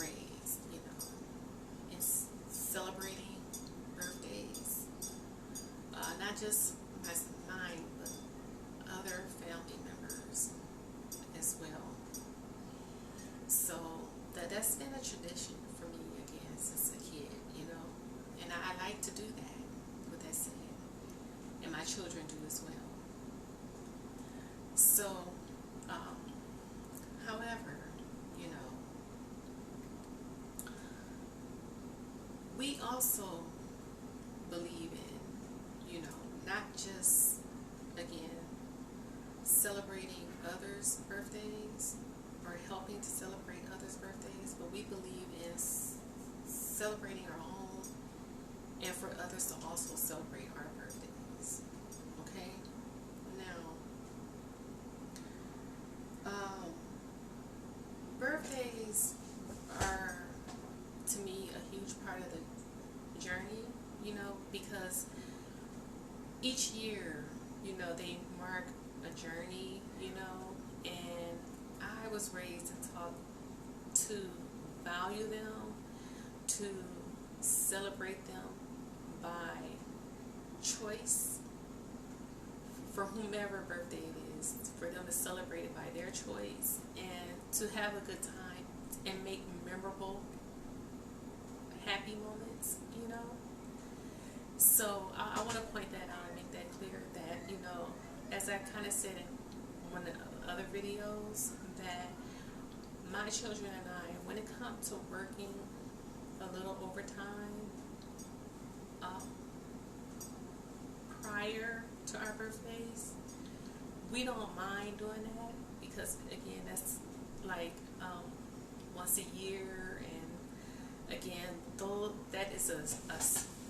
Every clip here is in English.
raised, in celebrating birthdays, not just mine, but other family members as well. So that's been a tradition for me again since a kid, and I like to do that. With that said, and my children do as well. So, however, we also believe in, not just, again, celebrating others' birthdays or helping to celebrate others' birthdays, but we believe in celebrating our own and for others to also celebrate our birthdays. Okay? Now, birthdays are, to me, a huge part of the journey, because each year, they mark a journey, and I was raised and taught to value them, to celebrate them by choice, for whomever birthday it is, for them to celebrate it by their choice, and to have a good time and make memorable, happy moments, So I want to point that out and make that clear that, as I kind of said in one of the other videos, that my children and I, when it comes to working a little overtime prior to our birthdays, we don't mind doing that, because again, that's like once a year, and again, though that is a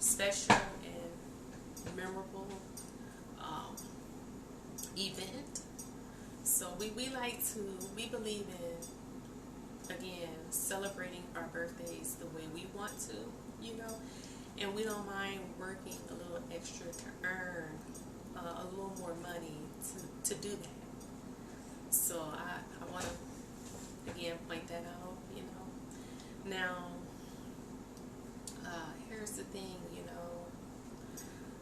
special and memorable event. So we believe in, again, celebrating our birthdays the way we want to, and we don't mind working a little extra to earn a little more money to do that. So I want to, again, point that out, Now, here's the thing,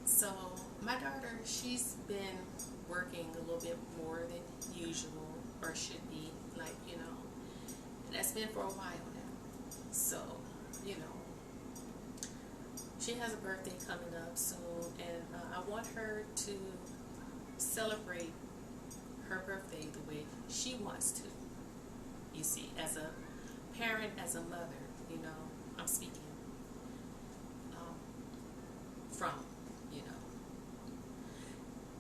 so my daughter, she's been working a little bit more than usual, or should be, and that's been for a while now. So, she has a birthday coming up soon, and I want her to celebrate her birthday the way she wants to. You see, as a parent, as a mother, I'm speaking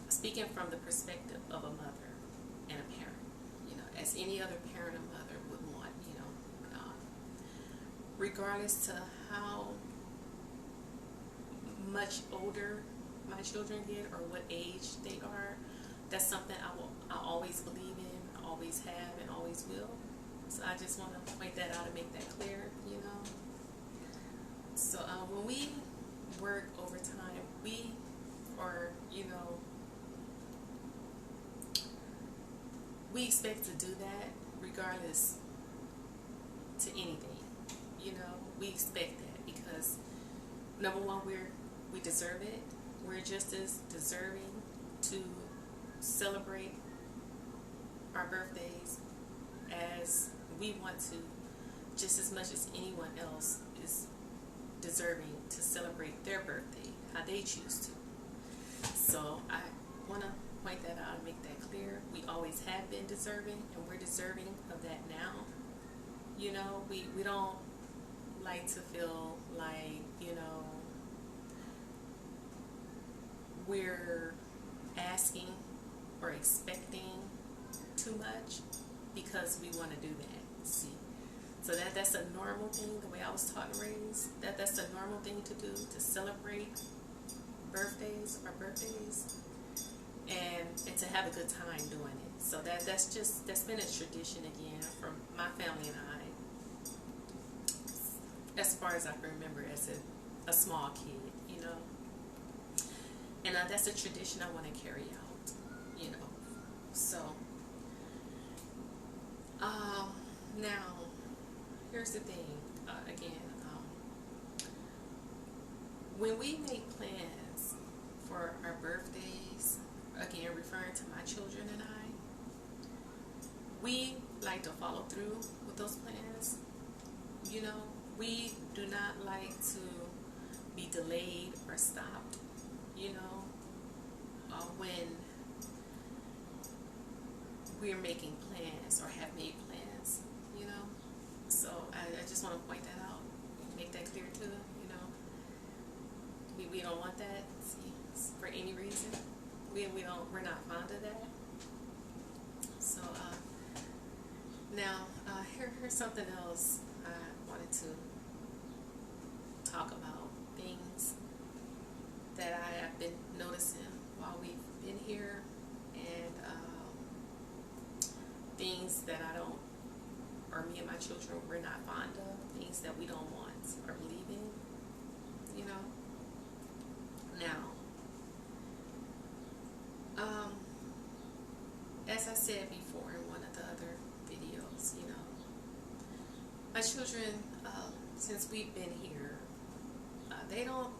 speaking from the perspective of a mother and a parent, as any other parent or mother would want, regardless to how much older my children get or what age they are. That's something I always believe in, always have, and always will. So I just want to point that out and make that clear, So when we work overtime, we are, we expect to do that regardless to anything. We expect that because, number one, we deserve it. We're just as deserving to celebrate our birthdays as we want to, just as much as anyone else is deserving to celebrate their birthday how they choose to. So I want to point that out and make that clear. We always have been deserving, and we're deserving of that now. We don't like to feel like, we're asking or expecting too much because we want to do that. See, so that's a normal thing. The way I was taught and raised, that's a normal thing to do, to celebrate birthdays and to have a good time doing it. So that's been a tradition again from my family and I, as far as I can remember as a small kid, and that's a tradition I want to carry out, So now here's the thing. again, when we make plans for our birthdays, again, referring to my children and I, we like to follow through with those plans. You know, we do not like to be delayed or stopped, you know, when we're making plans or have made plans, you know. So I just want to point that out, make that clear to them, you know. We don't want that, see, for any reason. We're not fond of that. So now here's something else I wanted to talk about. Things that I have been noticing while we've been here, and things that I don't, or me and my children, we're not fond of, things that we don't want or believe in, you know. Now, as I said before in one of the other videos, you know, my children, since we've been here, they don't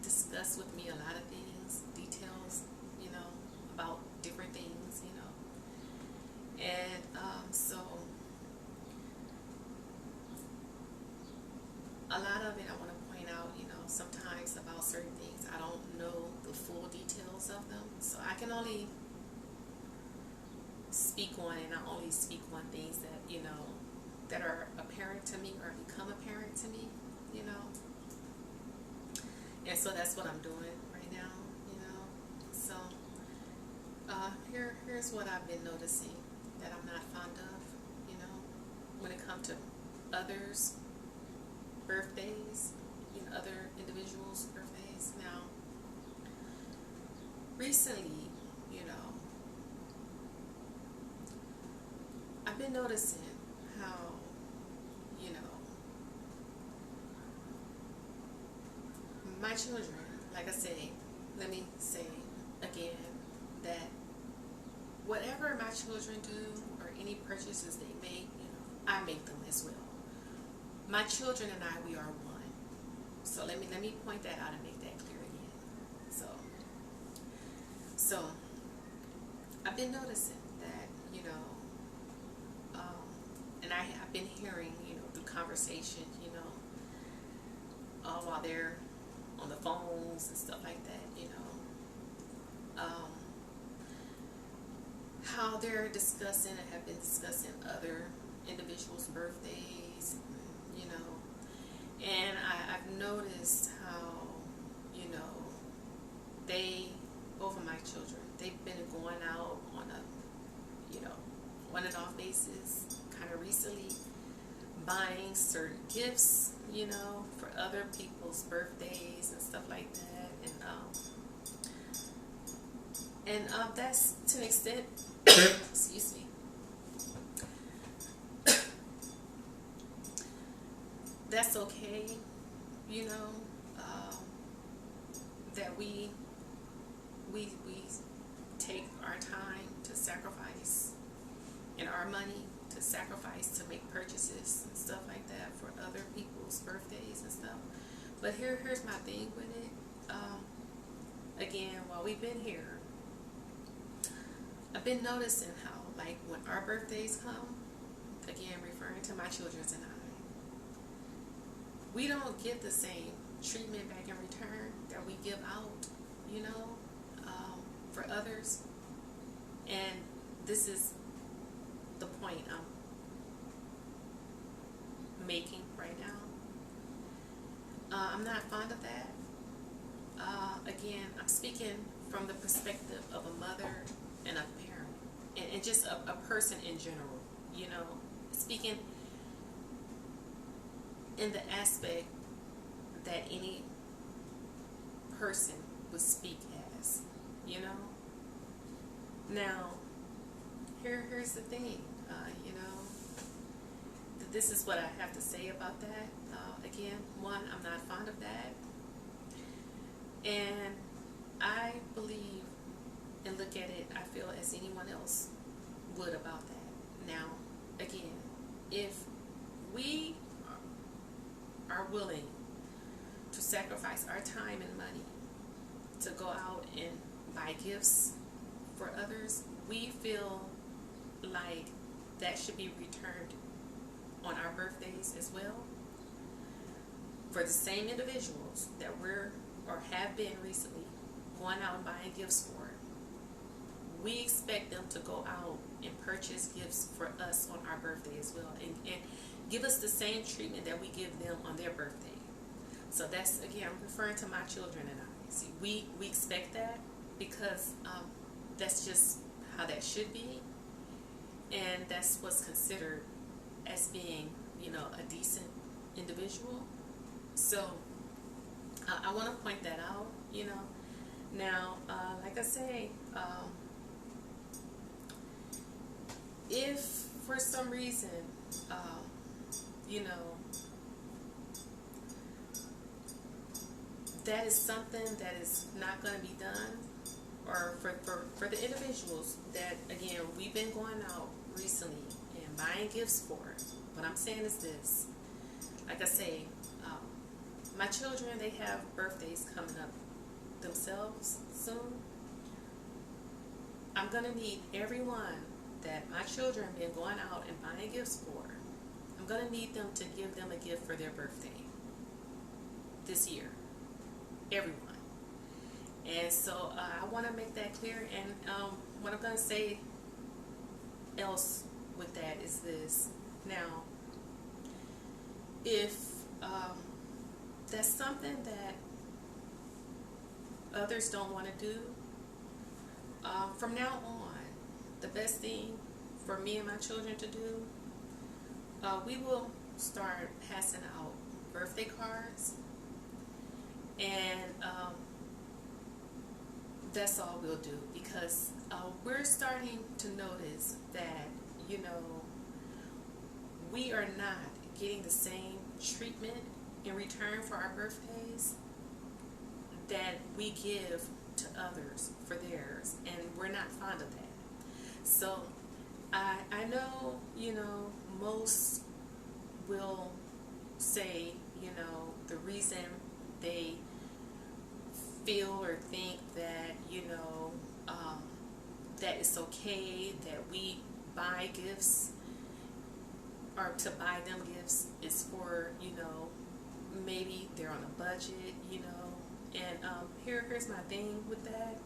discuss with me a lot of things, details, you know, about different things, you know. And so a lot of it I want to point out, you know, sometimes about certain things I don't know the full details of them, so I can only speak on, and I only speak on things that, you know, that are apparent to me or become apparent to me, you know. And so that's what I'm doing right now, you know. So here's what I've been noticing that I'm not fond of, you know, when it comes to others' birthdays, you know, other individuals' birthdays. Now, recently, you know, I've been noticing how, you know, my children, like I say, let me say again that whatever my children do or any purchases they make, you know, I make them as well. My children and I, we are one. So let me point that out and make that clear again. So I've been noticing that, you know, and I've been hearing, you know, through conversation, you know, while they're on the phones and stuff like that, you know, how they're discussing and have been discussing other individuals' birthdays, you know, and I've noticed how, you know, both of my children, they've been going out on a, you know, on and off basis, kind of recently, buying certain gifts, you know, for other people's birthdays and stuff like that, and that's to an extent, excuse me, that's okay, you know, that we take our time to sacrifice and our money to sacrifice to make purchases and stuff like that for other people's birthdays and stuff. But here's my thing with it. Again, while we've been here, I've been noticing how, like, when our birthdays come, again, referring to my children's and I, we don't get the same treatment back in return that we give out, you know, for others. And this is the point I'm making right now. I'm not fond of that. Again, I'm speaking from the perspective of a mother and a parent, and just a person in general, you know, speaking in the aspect that any person would speak as, you know. Now, here's the thing, you know, this is what I have to say about that. Again, one, I'm not fond of that, and I believe and look at it, I feel, as anyone else would about that. Now, again, if we willing to sacrifice our time and money to go out and buy gifts for others, we feel like that should be returned on our birthdays as well. For the same individuals that we're or have been recently going out and buying gifts for, we expect them to go out and purchase gifts for us on our birthday as well, and give us the same treatment that we give them on their birthday. So that's, again, I'm referring to my children and I. See, we expect that because that's just how that should be, and that's what's considered as being, a decent individual. So I want to point that out, Now, like I say, if for some reason, that is something that is not going to be done, or for the individuals that, again, we've been going out recently and buying gifts for, what I'm saying is this. Like I say, my children, they have birthdays coming up themselves soon. I'm going to need everyone that my children have been going out and buying gifts for, I'm going to need them to give them a gift for their birthday this year. Everyone. And so I want to make that clear. And what I'm going to say else with that is this. Now, if that's something that others don't want to do, from now on, the best thing for me and my children to do, we will start passing out birthday cards, and that's all we'll do, because we're starting to notice that, we are not getting the same treatment in return for our birthdays that we give to others for theirs, and we're not fond of that. So I know, most will say, the reason they feel or think that, that it's okay that we buy gifts, or to buy them gifts is for, maybe they're on a budget, and here's my thing with that,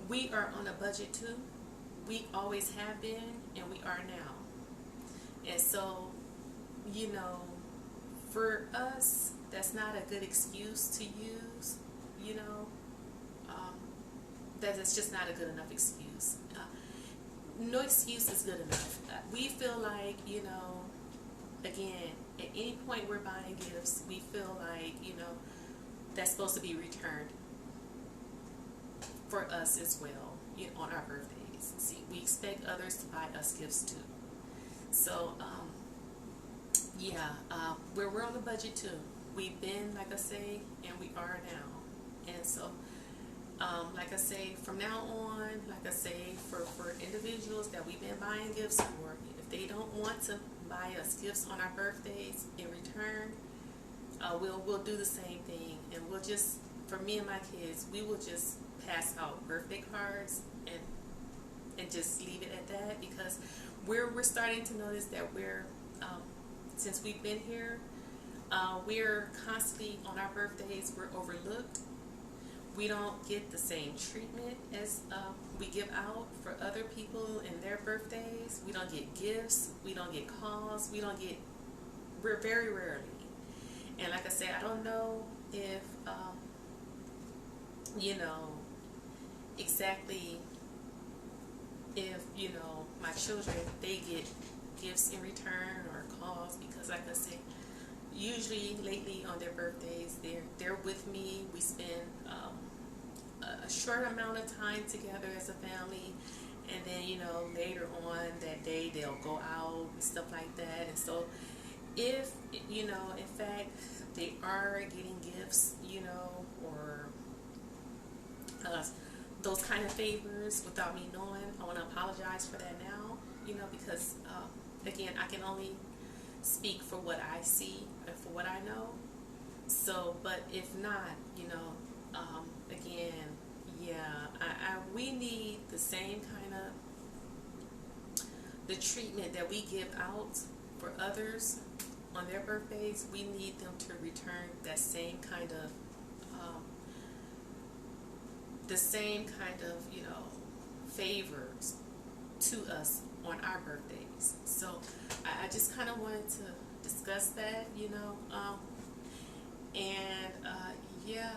we are on a budget too. We always have been, and we are now. And so, for us, that's not a good excuse to use, that is just not a good enough excuse. No excuse is good enough. We feel like, again, at any point we're buying gifts, we feel like, that's supposed to be returned for us as well, on our birthdays. See, we expect others to buy us gifts too. So, we're on a budget too. We've been, like I say, and we are now. And so, like I say, from now on, like I say, for individuals that we've been buying gifts for, if they don't want to buy us gifts on our birthdays in return, we'll do the same thing, and we'll just, for me and my kids, we will just pass out birthday cards and just leave it at that, because we're starting to notice that we're since we've been here, we're constantly on our birthdays, we're overlooked. We don't get the same treatment as we give out for other people in their birthdays. We don't get gifts. We don't get calls. We're very rarely. And like I said, I don't know if, exactly if, my children, they get gifts in return or calls, because like I say, usually lately on their birthdays, they're with me. We spend a short amount of time together as a family, and then later on that day they'll go out and stuff like that. And so if in fact they are getting gifts, or those kind of favors without me knowing, I want to apologize for that now, because again, I can only speak for what I see and for what I know. So, but if not, again, yeah, we need the same kind of the treatment that we give out for others on their birthdays. We need them to return that same kind of the same kind of favors to us on our birthdays. So I just kind of wanted to discuss that, and yeah,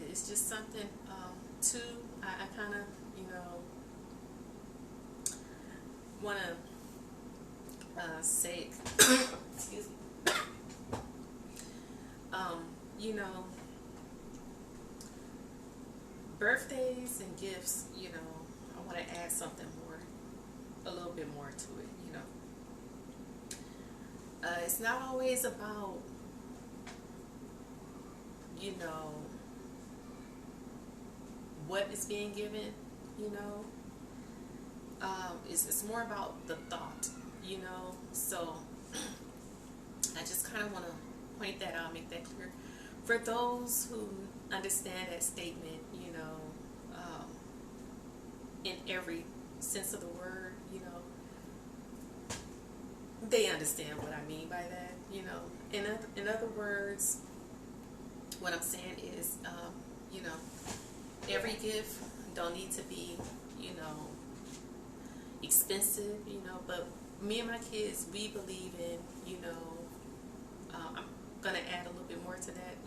it's just something too. I kind of want to say, excuse me, birthdays and gifts. I want to add something more, a little bit more to it. It's not always about what is being given. It's more about the thought. So I just kind of want to point that out, make that clear for those who understand that statement. In every sense of the word, they understand what I mean by that. In other words, what I'm saying is, every gift don't need to be, expensive, but me and my kids, we believe in, I'm going to add a little bit more to that,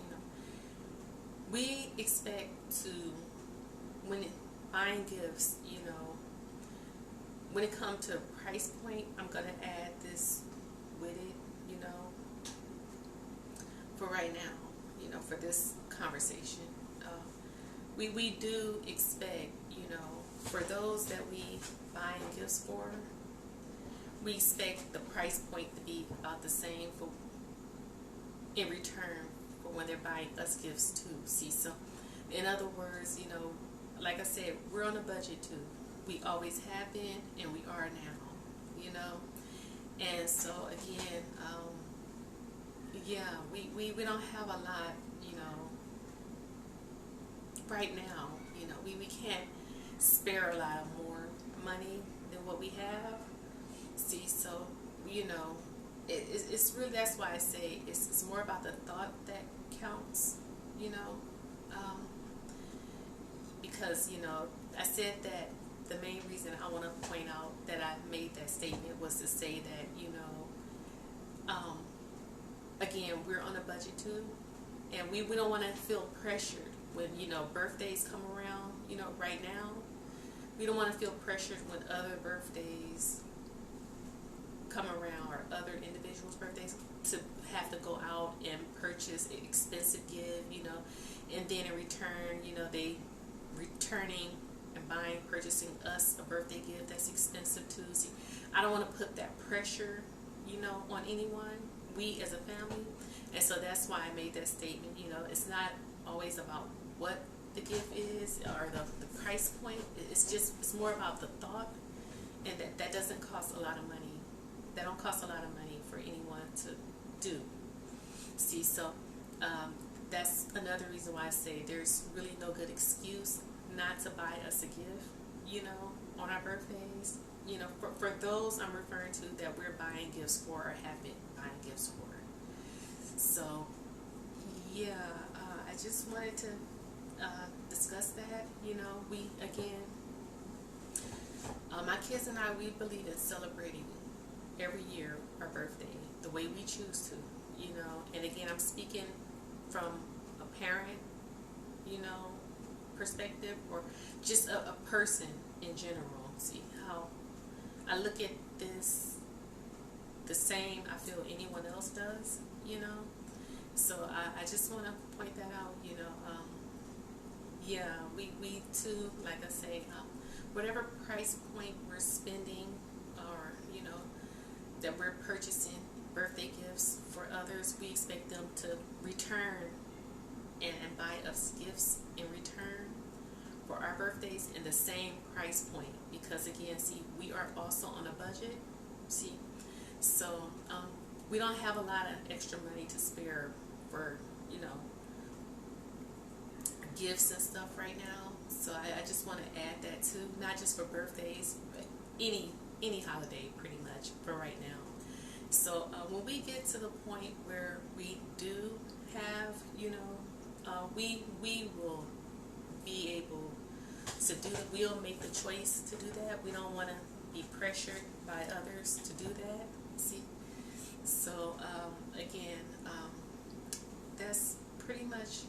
we expect to, when buying gifts, when it comes to price point, I'm going to add this with it, for right now, for this conversation. We do expect, for those that we buying gifts for, we expect the price point to be about the same for in return for when they're buying us gifts too. See, so in other words, like I said, we're on a budget too. We always have been, and we are now. And so again, yeah, we don't have a lot, right now. We can't spare a lot of more money than what we have. See, so it's really, that's why I say it's more about the thought that counts. Because I said that the main reason I want to point out that I made that statement was to say that again, we're on a budget too, and we don't want to feel pressured when birthdays come around. Right now, we don't want to feel pressured when other birthdays come around, or other individuals' birthdays, to have to go out and purchase an expensive gift, and then in return, they returning and purchasing us a birthday gift that's expensive too. See, I don't want to put that pressure, on anyone, we as a family, and so that's why I made that statement. It's not always about what the gift is or the price point. It's more about the thought, and that doesn't cost a lot of money. That don't cost a lot of money for anyone to do. See, so that's another reason why I say there's really no good excuse not to buy us a gift, on our birthdays. For those I'm referring to that we're buying gifts for or have been buying gifts for. So, yeah, I just wanted to discuss that. We, again, my kids and I, we believe in celebrating every year our birthday the way we choose to, and again, I'm speaking from a parent, perspective, or just a person in general. See how I look at this the same I feel anyone else does, so I just want to point that out. Yeah, we too, like I say, whatever price point we're spending, or that we're purchasing birthday gifts for others, we expect them to return and buy us gifts in return for our birthdays in the same price point, because again, see, we are also on a budget. See, so we don't have a lot of extra money to spare for, you know, gifts and stuff right now. So I just want to add that too, not just for birthdays, but any holiday pretty much for right now. So when we get to the point where we do have, you know, we will be able to do it. We'll make the choice to do that. We don't want to be pressured by others to do that. See, so again, that's pretty much